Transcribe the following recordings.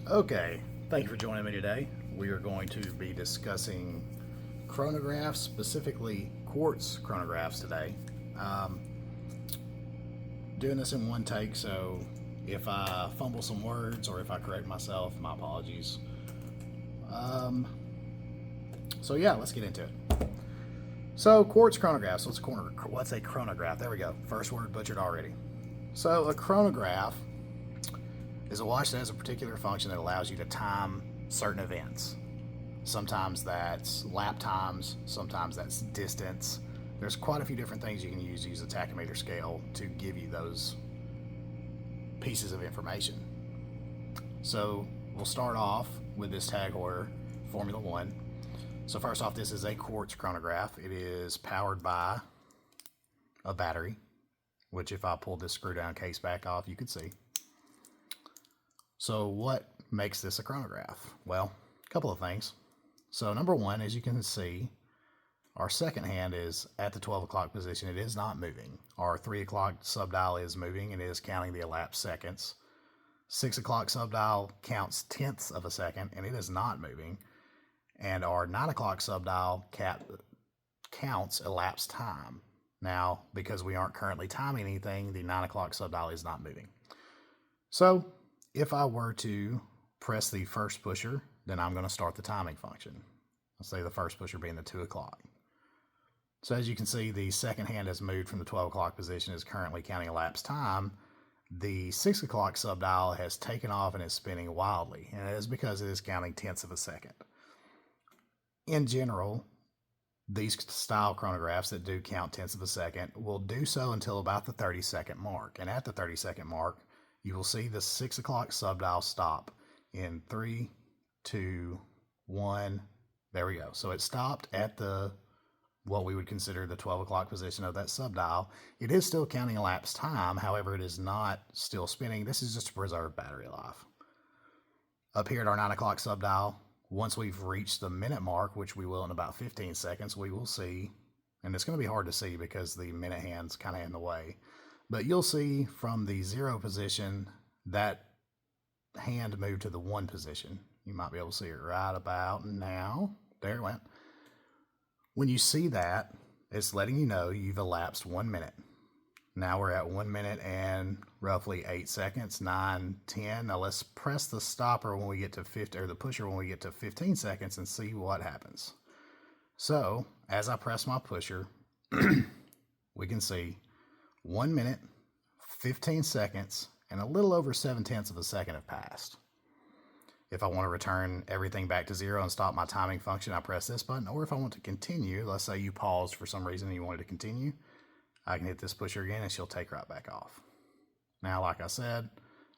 Okay, thank you for joining me today. We are going to be discussing chronographs, specifically quartz chronographs today. Um, Doing this in one take, so if I fumble some words or if I correct myself, my apologies. Um, so yeah, let's get into it. So quartz chronographs. What's a chronograph? There we go. First word butchered already. So a chronograph is a watch that has a particular function that allows you to time certain events. Sometimes that's lap times, sometimes that's distance. There's quite a few different things you can use to use a tachymeter scale to give you those pieces of information. So we'll start off with this Tag Heuer Formula One. So first off, this is a quartz chronograph. It is powered by a battery, which if I pulled this screw down case back off, you could see. So what makes this a chronograph? Well, a couple of things. So number one, as you can see, our second hand is at the 12 o'clock position. It is not moving. Our 3 o'clock subdial is moving and it is counting the elapsed seconds. 6 o'clock subdial counts tenths of a second and it is not moving. And our 9 o'clock subdial counts elapsed time. Now, because we aren't currently timing anything, the 9 o'clock subdial is not moving. So if I were to press the first pusher, then I'm going to start the timing function. Let's say the first pusher being the 2 o'clock. So as you can see, the second hand has moved from the 12 o'clock position, is currently counting elapsed time. The 6 o'clock subdial has taken off and is spinning wildly, and it is because it is counting tenths of a second. In general, these style chronographs that do count tenths of a second will do so until about the 30-second mark. And at the 30-second mark, you will see the 6 o'clock subdial stop in 3, 2, 1. There we go. So it stopped at the what we would consider the 12 o'clock position of that subdial. It is still counting elapsed time, however, it is not still spinning. This is just to preserve battery life. Up here at our 9 o'clock subdial, once we've reached the minute mark, which we will in about 15 seconds, we will see, and it's going to be hard to see because the minute hand's kind of in the way, but you'll see from the 0 position that hand moved to the 1 position. You might be able to see it right about now. There it went. When you see that, it's letting you know you've elapsed 1 minute. Now we're at 1 minute and roughly 8 seconds, 9, 10. Now let's press the stopper when we get to 50, or the pusher when we get to 15 seconds and see what happens. So as I press my pusher, we can see 1 minute, 15 seconds, and a little over 7/10 of a second have passed. If I want to return everything back to 0 and stop my timing function, I press this button. Or if I want to continue, let's say you paused for some reason and you wanted to continue, I can hit this pusher again and she'll take right back off. Now, like I said,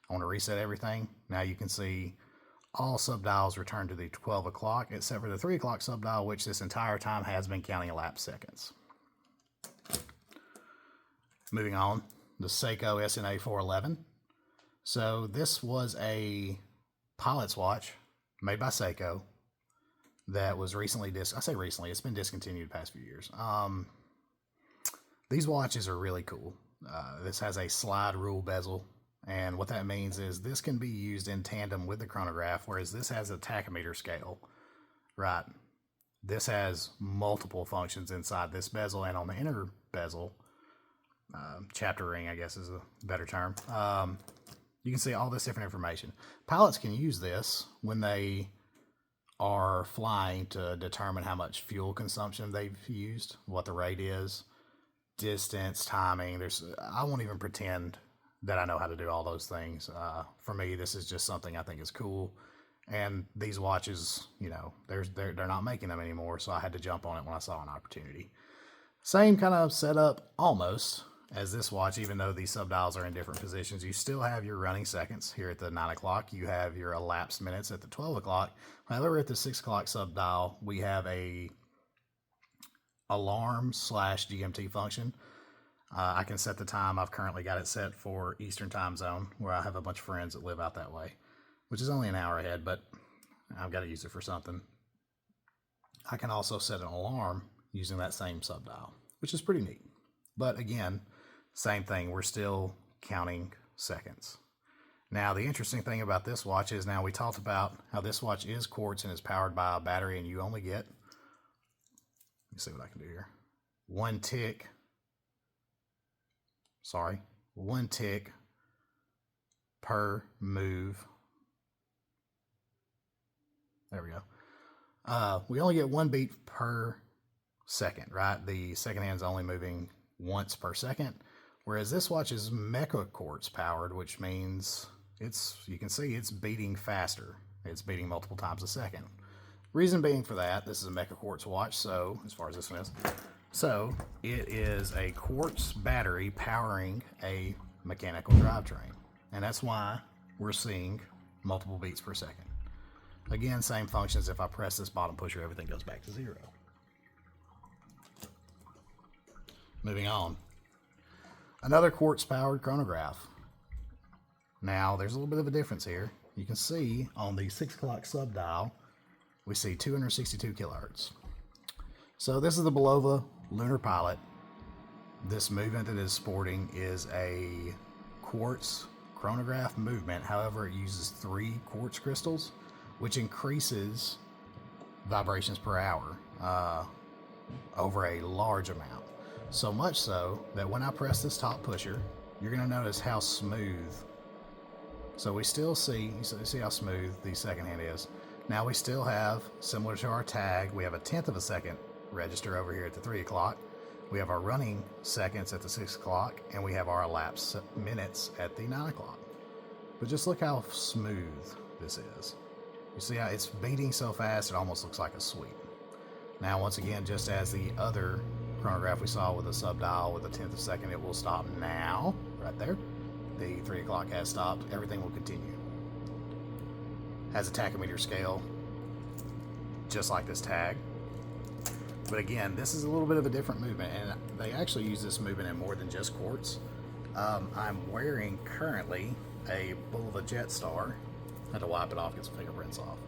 I want to reset everything. Now you can see all subdials return to the 12 o'clock, except for the 3 o'clock subdial, which this entire time has been counting elapsed seconds. Moving on, the Seiko SNA 411. So this was a pilot's watch made by Seiko that was recently I say recently, it's been discontinued the past few years. These watches are really cool. This has a slide rule bezel, and what that means is this can be used in tandem with the chronograph, whereas this has a tachymeter scale, right? This has multiple functions inside this bezel, and on the inner bezel, chapter ring, I guess is a better term, you can see all this different information. Pilots can use this when they are flying to determine how much fuel consumption they've used, what the rate is, distance, timing. I won't even pretend that I know how to do all those things. For me, this is just something I think is cool. And these watches, you know, they're not making them anymore, so I had to jump on it when I saw an opportunity. Same kind of setup, almost, as this watch, even though these subdials are in different positions. You still have your running seconds here at the 9 o'clock. You have your elapsed minutes at the 12 o'clock. However, at the 6 o'clock subdial, we have a alarm / GMT function. I can set the time. I've currently got it set for Eastern time zone, where I have a bunch of friends that live out that way, which is only an hour ahead, but I've got to use it for something. I can also set an alarm using that same subdial, which is pretty neat. But again, same thing, we're still counting seconds. Now, the interesting thing about this watch is, now we talked about how this watch is quartz and is powered by a battery, and you only get, let me see what I can do here, one tick per move. There we go. We only get 1 beat per second, right? The second hand's only moving once per second, whereas this watch is mecha quartz powered, which means you can see it's beating faster. It's beating multiple times a second. Reason being for that, this is a mecha quartz watch, so as far as this one is, so it is a quartz battery powering a mechanical drivetrain, and that's why we're seeing multiple beats per second. Again, same functions. If I press this bottom pusher, everything goes back to 0. Moving on. Another quartz powered chronograph. Now, there's a little bit of a difference here. You can see on the 6 o'clock sub dial, we see 262 kilohertz. So this is the Bulova lunar pilot. This movement that is sporting is a quartz chronograph movement. However, it uses 3 quartz crystals, which increases vibrations per hour over a large amount. So much so that when I press this top pusher, you're going to notice how smooth. So we still see, you see how smooth the second hand is. Now we still have, similar to our tag, we have a 1/10 of a second register over here at the 3 o'clock. We have our running seconds at the 6 o'clock, and we have our elapsed minutes at the 9 o'clock. But just look how smooth this is. You see how it's beating so fast, it almost looks like a sweep. Now, once again, just as the other chronograph we saw with a sub dial with a 1/10 of a second, it will stop now, right there. The 3 o'clock has stopped. Everything will continue. Has a tachometer scale, just like this tag. But again, this is a little bit of a different movement, and they actually use this movement in more than just quartz. I'm wearing currently a Bulova Jetstar. I had to wipe it off, get some fingerprints off.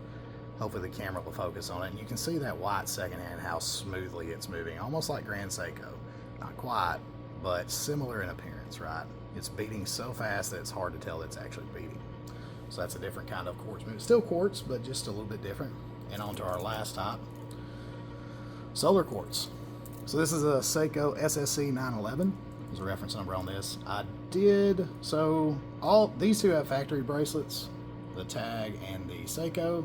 Hopefully the camera will focus on it, and you can see that white second hand, how smoothly it's moving, almost like Grand Seiko. Not quite, but similar in appearance, right? It's beating so fast that it's hard to tell it's actually beating. So that's a different kind of quartz movement. Still quartz, but just a little bit different. And on to our last type, solar quartz. So this is a Seiko SSC 911. There's a reference number on this. So all these two have factory bracelets, the tag and the Seiko.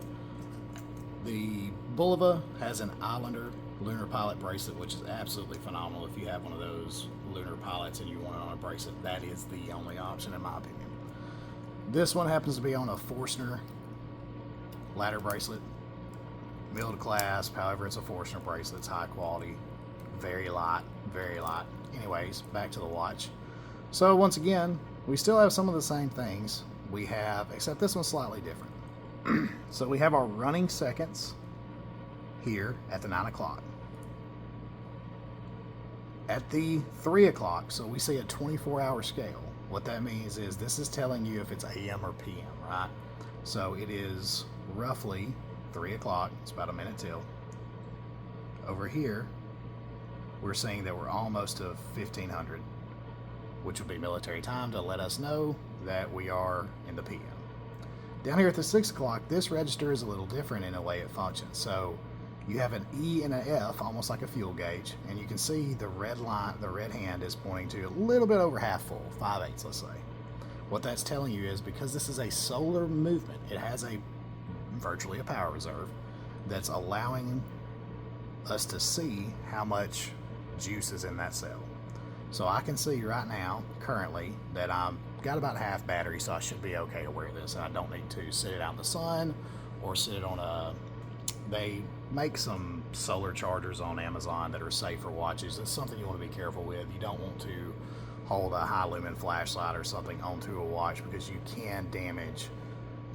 The Bulova has an Islander lunar pilot bracelet, which is absolutely phenomenal. If you have one of those lunar pilots and you want it on a bracelet, that is the only option in my opinion. This one happens to be on a Forstner ladder bracelet, middle clasp. However, it's a Forstner bracelet. It's high quality, very light, very light. Anyways, back to the watch. So once again, we still have some of the same things we have, except this one's slightly different. So we have our running seconds here at the 9 o'clock. At the 3 o'clock, so we see a 24-hour scale. What that means is this is telling you if it's AM or PM, right? So it is roughly 3 o'clock. It's about a minute till. Over here, we're seeing that we're almost to 1500, which would be military time to let us know that we are in the PM. Down here at the 6 o'clock, this register is a little different in the way it functions. So you have an E and an F, almost like a fuel gauge, and you can see the red line, the red hand is pointing to a little bit over half full, 5/8, let's say. What that's telling you is because this is a solar movement, it has virtually a power reserve that's allowing us to see how much juice is in that cell. So I can see right now, currently, that I'm got about half battery, so I should be okay to wear this, and I don't need to sit it out in the sun or sit it on a... They make some solar chargers on Amazon that are safe for watches. It's something you want to be careful with. You don't want to hold a high lumen flashlight or something onto a watch because you can damage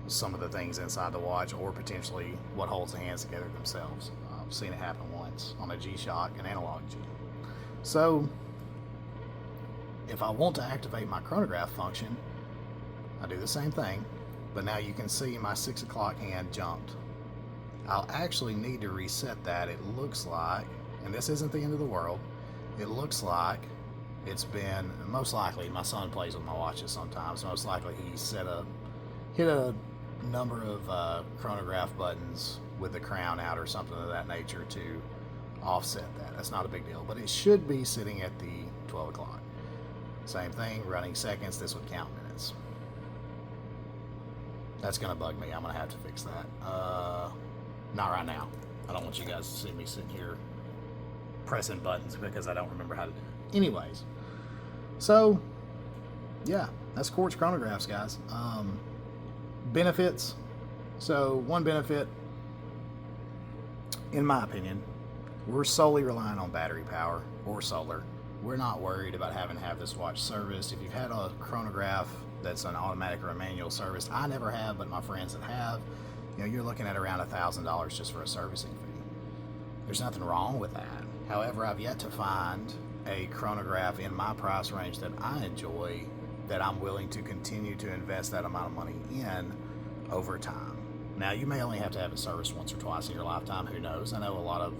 some of the things inside the watch or potentially what holds the hands together themselves. I've seen it happen once on a G-Shock, an analog G. So if I want to activate my chronograph function, I do the same thing, but now you can see my 6 o'clock hand jumped. I'll actually need to reset that. It looks like, and this isn't the end of the world, it looks like it's been, most likely, my son plays with my watches sometimes, most likely he set up hit a number of chronograph buttons with the crown out or something of that nature to offset that. That's not a big deal, but it should be sitting at the 12 o'clock. Same thing, running seconds, this would count minutes. That's going to bug me. I'm going to have to fix that. Not right now. I don't want you guys to see me sitting here pressing buttons because I don't remember how to do it. Anyways, so yeah, that's Quartz Chronographs, guys. Benefits. So one benefit, in my opinion, we're solely relying on battery power or solar. We're not worried about having to have this watch serviced. If you've had a chronograph that's an automatic or a manual service, I never have, but my friends that have, you're looking at around $1,000 just for a servicing fee. There's nothing wrong with that. However, I've yet to find a chronograph in my price range that I enjoy that I'm willing to continue to invest that amount of money in over time. Now, you may only have to have it serviced once or twice in your lifetime. Who knows? I know a lot of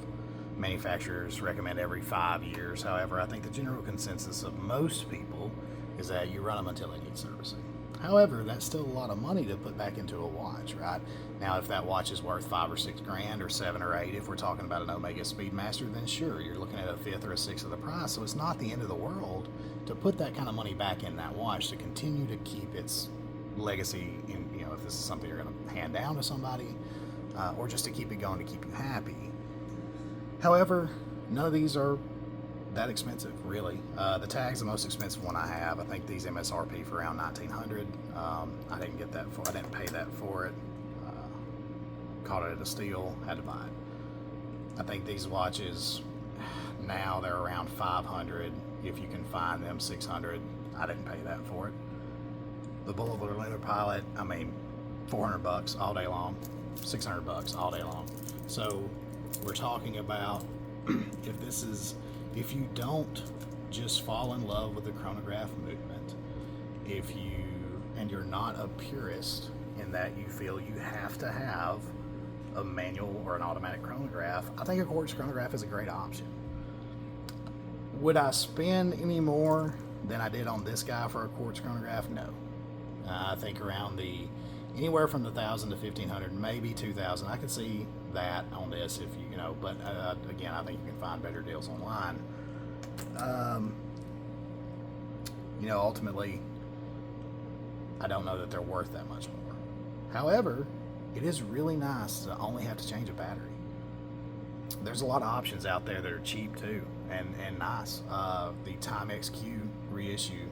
manufacturers recommend every 5 years. However, I think the general consensus of most people is that you run them until they need servicing. However, that's still a lot of money to put back into a watch, right? Now, if that watch is worth $5 or $6 grand or 7 or 8, if we're talking about an Omega Speedmaster, then sure, you're looking at a fifth or a sixth of the price. So it's not the end of the world to put that kind of money back in that watch to continue to keep its legacy in, if this is something you're going to hand down to somebody, or just to keep it going to keep you happy. However, none of these are that expensive, really. The tag's the most expensive one I have. I think these MSRP for around $1,900. I didn't get that for. I didn't pay that for it. Caught it at a steal. Had to buy it. I think these watches now they're around $500. If you can find them, $600. I didn't pay that for it. The Boulevard Lunar Pilot, $400 all day long, $600 all day long. So we're talking about if you don't just fall in love with the chronograph movement, and you're not a purist in that you feel you have to have a manual or an automatic chronograph, I think a Quartz chronograph is a great option. Would I spend any more than I did on this guy for a Quartz chronograph? No. I think around anywhere from $1,000 to $1,500, maybe $2,000. I could see that on this if but again, I think you can find better deals online. Ultimately, I don't know that they're worth that much more. However, it is really nice to only have to change a battery. There's a lot of options out there that are cheap too and nice. The Timex Q reissue,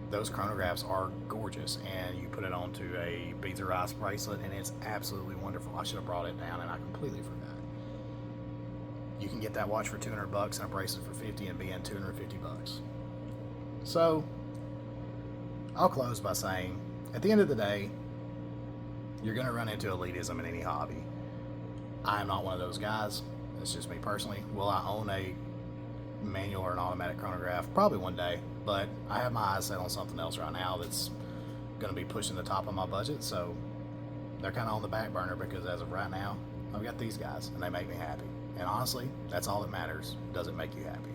those chronographs are gorgeous, and you put it onto a beads of rice bracelet and it's absolutely wonderful. I should have brought it down and I completely forgot. You can get that watch for $200 and a bracelet for $50 and be in $250. So I'll close by saying, at the end of the day, you're going to run into elitism in any hobby. I am not one of those guys. That's just me personally. Will I own a manual or an automatic chronograph? Probably one day, but I have my eyes set on something else right now that's going to be pushing the top of my budget, so they're kind of on the back burner because as of right now, I've got these guys and they make me happy. And honestly, that's all that matters. Does it make you happy?